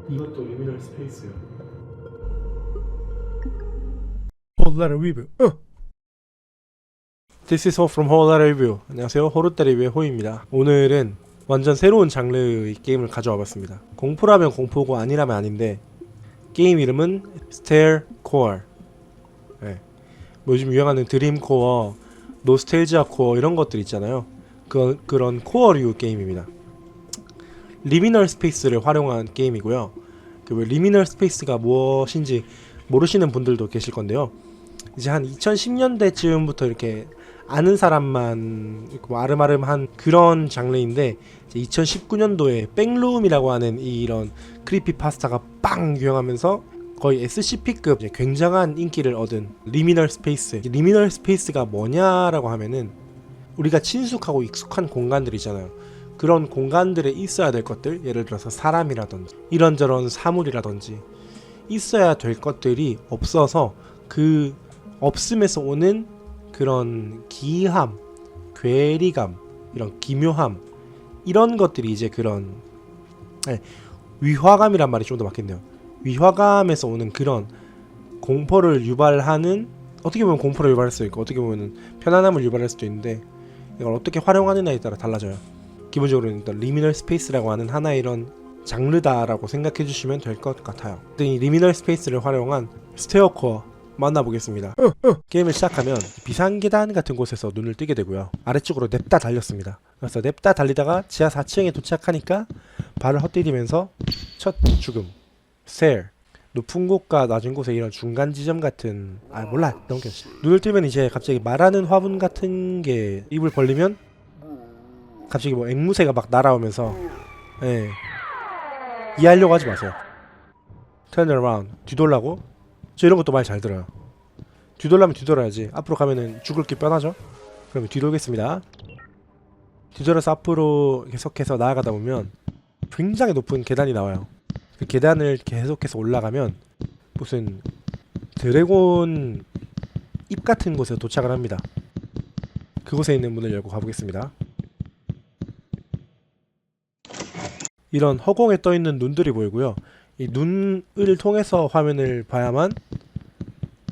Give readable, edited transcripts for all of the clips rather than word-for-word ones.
이것도 리미널 스페이스요. Whole Lotta Review. This is Ho from Whole Lotta Review. 안녕하세요, 호르따 리뷰의 호입니다. 오늘은 완전 새로운 장르의 게임을 가져와 봤습니다. 공포라면 공포고 아니라면 아닌데 게임 이름은 Staircore. 네. 뭐 요즘 유행하는 드림코어, 노스텔지아 코어 이런 것들 있잖아요. 그런 코어류 게임입니다. 리미널 스페이스를 활용한 게임이고요. 그 리미널 스페이스가 무엇인지 모르시는 분들도 계실 건데요. 이제 한 2010년대쯤부터 이렇게 아는 사람만 뭐 아름아름한 그런 장르인데, 2019년도에 백룸이라고 하는 이런 크리피파스타가 빵 유행하면서 거의 SCP급 굉장한 인기를 얻은 리미널 스페이스. 리미널 스페이스가 뭐냐라고 하면은 우리가 친숙하고 익숙한 공간들 있잖아요. 그런 공간들에 있어야 될 것들, 예를 들어서 사람이라든지 이런저런 사물이라든지 있어야 될 것들이 없어서 그 없음에서 오는 그런 기이함, 괴리감, 이런 기묘함, 이런 것들이 이제 그런 위화감이란 말이 좀 더 맞겠네요. 위화감에서 오는 그런 공포를 유발하는, 어떻게 보면 공포를 유발할 수도 있고 어떻게 보면 편안함을 유발할 수도 있는데, 이걸 어떻게 활용하느냐에 따라 달라져요. 기본적으로 일단 리미널 스페이스라고 하는 하나의 이런 장르다라고 생각해 주시면 될 것 같아요. 이 리미널 스페이스를 활용한 스테어코어 만나보겠습니다. 게임을 시작하면 비상계단 같은 곳에서 눈을 뜨게 되고요. 아래쪽으로 냅다 달렸습니다. 그래서 냅다 달리다가 지하 4층에 도착하니까 발을 헛디디면서 첫 죽음. 스테어. 높은 곳과 낮은 곳에 이런 중간 지점 같은, 몰라, 넘겼어. 눈을 뜨면 이제 갑자기 말하는 화분 같은 게 입을 벌리면 갑자기 뭐 앵무새가 막 날아오면서, 이해하려고 하지 마세요. Turn around. 뒤돌라고? 저 이런 것도 말 잘 들어요. 뒤돌라면 뒤돌아야지. 앞으로 가면은 죽을 게 뻔하죠? 그러면 뒤돌겠습니다. 뒤돌아서 앞으로 계속해서 나아가다 보면 굉장히 높은 계단이 나와요. 그 계단을 계속해서 올라가면 무슨 드래곤 입 같은 곳에 도착을 합니다. 그곳에 있는 문을 열고 가보겠습니다. 이런 허공에 떠있는 눈들이 보이고요. 이 눈을 통해서 화면을 봐야만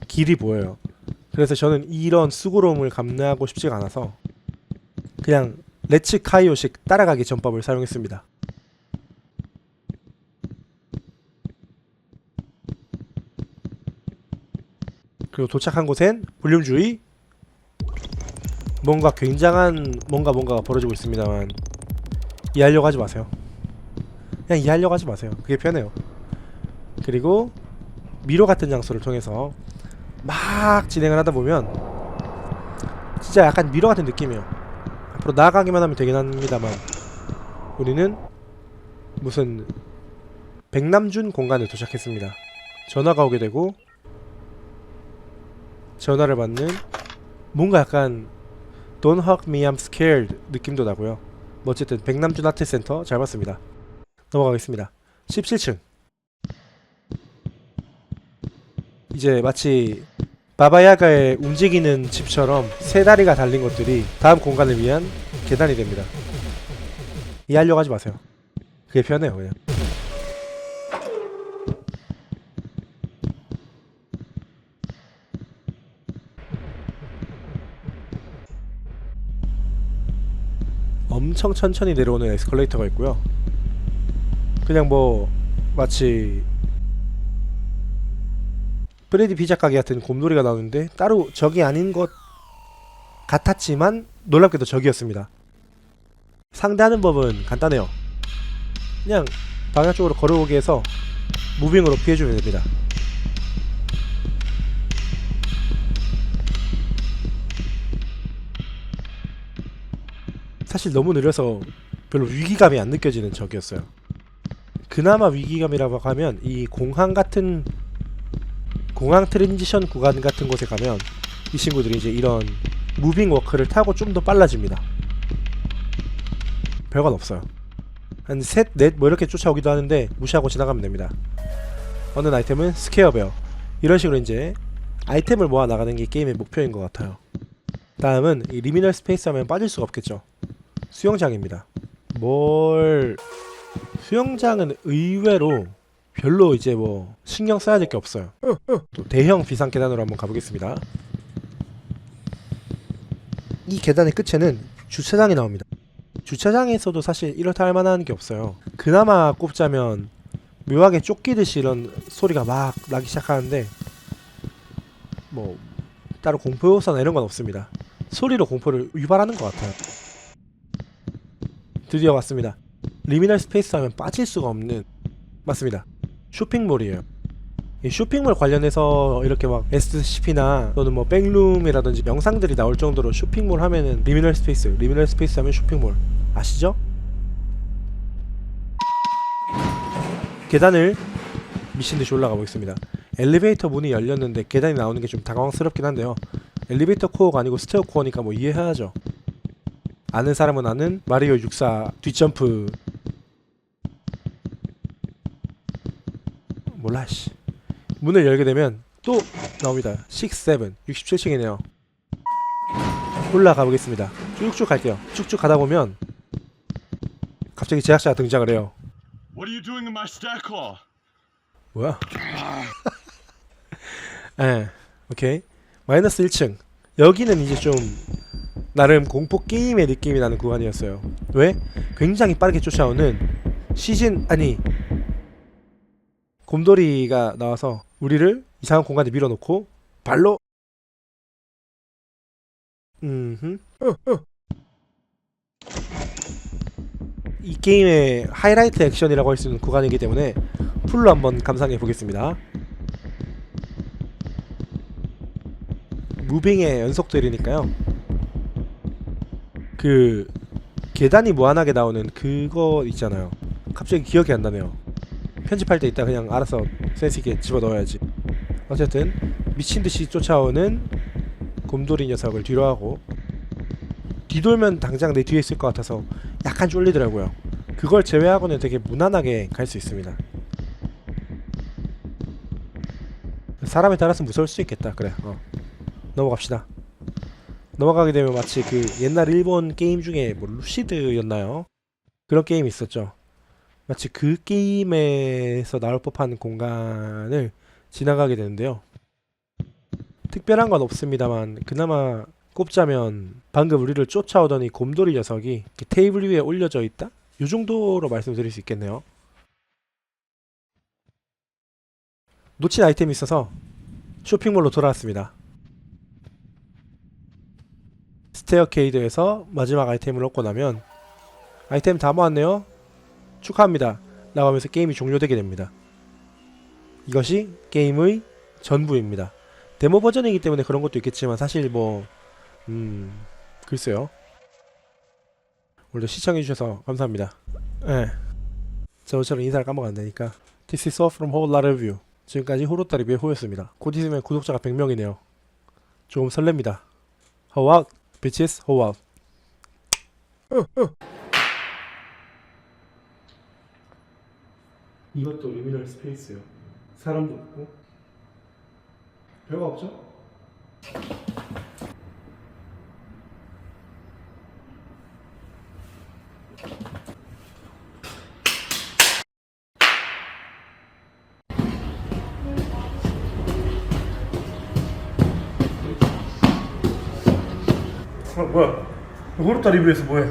길이 보여요. 그래서 저는 이런 수고로움을 감내하고 싶지가 않아서 그냥 레츠 카이오식 따라가기 전법을 사용했습니다. 그리고 도착한 곳엔 볼륨 주의. 뭔가 굉장한 뭔가가 벌어지고 있습니다만 이해하려고 하지 마세요. 그냥 이해하려고 하지 마세요. 그게 편해요. 그리고 미로 같은 장소를 통해서 막 진행을 하다 보면 진짜 약간 미로 같은 느낌이에요. 앞으로 나아가기만 하면 되긴 합니다만 우리는 무슨 백남준 공간에 도착했습니다. 전화가 오게 되고 전화를 받는 뭔가 약간 Don't hug me, I'm scared 느낌도 나고요. 뭐 어쨌든 백남준 아트센터 잘 봤습니다. 넘어가겠습니다. 17층. 이제 마치 바바야가의 움직이는 집처럼 세 다리가 달린 것들이 다음 공간을 위한 계단이 됩니다. 이해하려고 하지 마세요. 그게 편해요. 그냥 엄청 천천히 내려오는 에스컬레이터가 있고요. 그냥 뭐 마치 프레디 피자 가게 같은 곰돌이가 나오는데 따로 적이 아닌 것 같았지만 놀랍게도 적이었습니다. 상대하는 법은 간단해요. 그냥 방향 쪽으로 걸어오게 해서 무빙으로 피해주면 됩니다. 사실 너무 느려서 별로 위기감이 안 느껴지는 적이었어요. 그나마 위기감이라고 하면 이 공항 트랜지션 구간 같은 곳에 가면 이 친구들이 이제 이런 무빙 워크를 타고 좀 더 빨라집니다. 별건 없어요. 한 셋, 넷 뭐 이렇게 쫓아오기도 하는데 무시하고 지나가면 됩니다. 얻는 아이템은 스퀘어베어. 이런 식으로 이제 아이템을 모아 나가는 게 게임의 목표인 것 같아요. 다음은 이 리미널 스페이스 하면 빠질 수가 없겠죠. 수영장입니다. 수영장은 의외로 별로 이제 뭐 신경 써야 될 게 없어요. 또 대형 비상 계단으로 한번 가보겠습니다. 이 계단의 끝에는 주차장이 나옵니다. 주차장에서도 사실 이렇다 할 만한 게 없어요. 그나마 꼽자면 묘하게 쫓기듯이 이런 소리가 막 나기 시작하는데 뭐 따로 공포 요소나 이런 건 없습니다. 소리로 공포를 유발하는 것 같아요. 드디어 왔습니다. 리미널 스페이스 하면 빠질 수가 없는, 맞습니다, 쇼핑몰이에요. 이 쇼핑몰 관련해서 이렇게 막 SCP나 또는 뭐 백룸이라든지 영상들이 나올 정도로 쇼핑몰 하면은 리미널 스페이스 하면 쇼핑몰 아시죠? 계단을 미친듯이 올라가 보겠습니다. 엘리베이터 문이 열렸는데 계단이 나오는 게 좀 당황스럽긴 한데요. 엘리베이터 코어가 아니고 스테어 코어니까 뭐 이해해야죠. 아는 사람은 아는 마리오 64 뒷점프. 몰라 씨. 문을 열게 되면 또 나옵니다. 6, 7, 67층이네요. 올라가 보겠습니다. 쭉쭉 갈게요. 쭉쭉 가다 보면 갑자기 제작자가 등장을 해요. What are you doing in my stacker? 뭐야? 예, 오케이. 마이너스 1층. 여기는 이제 좀 나름 공포 게임의 느낌이 나는 구간이었어요. 왜? 굉장히 빠르게 쫓아오는 곰돌이가 나와서 우리를 이상한 공간에 밀어놓고 발로 이 게임의 하이라이트 액션이라고 할 수 있는 구간이기 때문에 풀로 한번 감상해 보겠습니다. 무빙의 연속들이니까요. 그 계단이 무한하게 나오는 그거 있잖아요. 갑자기 기억이 안 나네요. 편집할 때 이따 그냥 알아서 센스있게 집어넣어야지. 어쨌든 미친듯이 쫓아오는 곰돌이 녀석을 뒤로 하고, 뒤돌면 당장 내 뒤에 있을 것 같아서 약간 쫄리더라고요. 그걸 제외하고는 되게 무난하게 갈 수 있습니다. 사람에 따라서 무서울 수 있겠다. 그래, 넘어갑시다. 넘어가게 되면 마치 그 옛날 일본 게임 중에 뭐 루시드였나요? 그런 게임이 있었죠. 마치 그 게임에서 나올 법한 공간을 지나가게 되는데요. 특별한 건 없습니다만 그나마 꼽자면 방금 우리를 쫓아오더니 곰돌이 녀석이 테이블 위에 올려져 있다? 요 정도로 말씀드릴 수 있겠네요. 놓친 아이템이 있어서 쇼핑몰로 돌아왔습니다. 스테어케이드에서 마지막 아이템을 얻고 나면 아이템 다 모았네요. 축하합니다 라고 하면서 게임이 종료되게 됩니다. 이것이 게임의 전부입니다. 데모 버전이기 때문에 그런 것도 있겠지만 사실 뭐 글쎄요. 오늘도 시청해주셔서 감사합니다. 예. 저처럼 인사를 까먹었다니까. This is all from Whole Lot of You. 지금까지 호로따 리뷰의 호였습니다. 곧 있으면 구독자가 100명이네요. 조금 설렙니다. How out, bitches, how out. 이것도 리미널 스페이스요. 사람도 없고 별거 없죠? 뭐야? 호르타 리뷰에서 뭐해?